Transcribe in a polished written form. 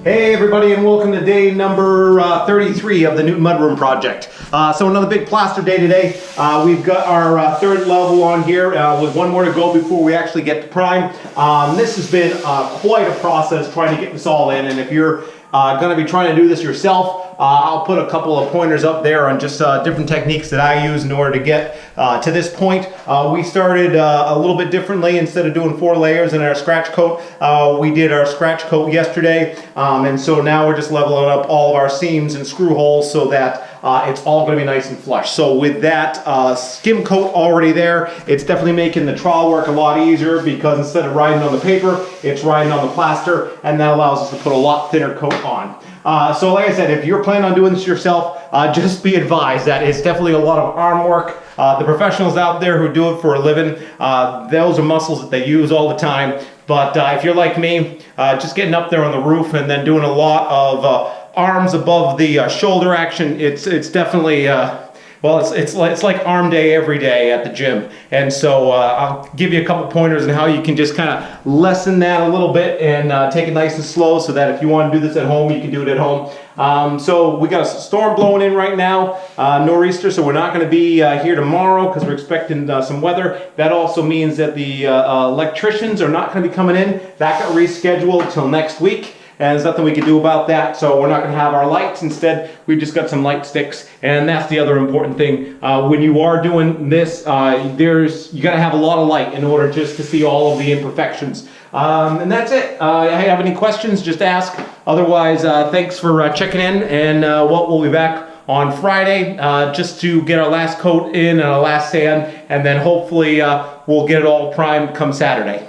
Hey everybody, and welcome to day number 33 of the new Mudroom project. So another big plaster day today. We've got our third level on here with one more to go before we actually get to prime. This has been quite a process trying to get this all in, and if you're going to be trying to do this yourself, I'll put a couple of pointers up there on just different techniques that I use in order to get to this point. We started a little bit differently. Instead of doing 4 layers in our scratch coat, we did our scratch coat yesterday, and so now we're just leveling up all of our seams and screw holes so that it's all going to be nice and flush. So with that skim coat already there, it's definitely making the trowel work a lot easier, because instead of riding on the paper, it's riding on the plaster, and that allows us to put a lot thinner coat on. So like I said, if you're planning on doing this yourself, just be advised that it's definitely a lot of arm work. The professionals out there who do it for a living, those are muscles that they use all the time. But if you're like me, just getting up there on the roof and then doing a lot of arms above the shoulder action, it's definitely well, it's like arm day every day at the gym. And so I'll give you a couple pointers on how you can just kind of lessen that a little bit and take it nice and slow, so that if you want to do this at home, you can do it at home. So we got a storm blowing in right now, nor'easter, so we're not going to be here tomorrow because we're expecting some weather. That also means that the electricians are not going to be coming in. That got rescheduled till next week. And there's nothing we can do about that, so we're not going to have our lights. Instead, we've just got some light sticks, and that's the other important thing. When you are doing this, you got to have a lot of light in order just to see all of the imperfections. And that's it. If you have any questions, just ask. Otherwise, thanks for checking in, and we'll be back on Friday just to get our last coat in and our last sand, and then hopefully we'll get it all primed come Saturday.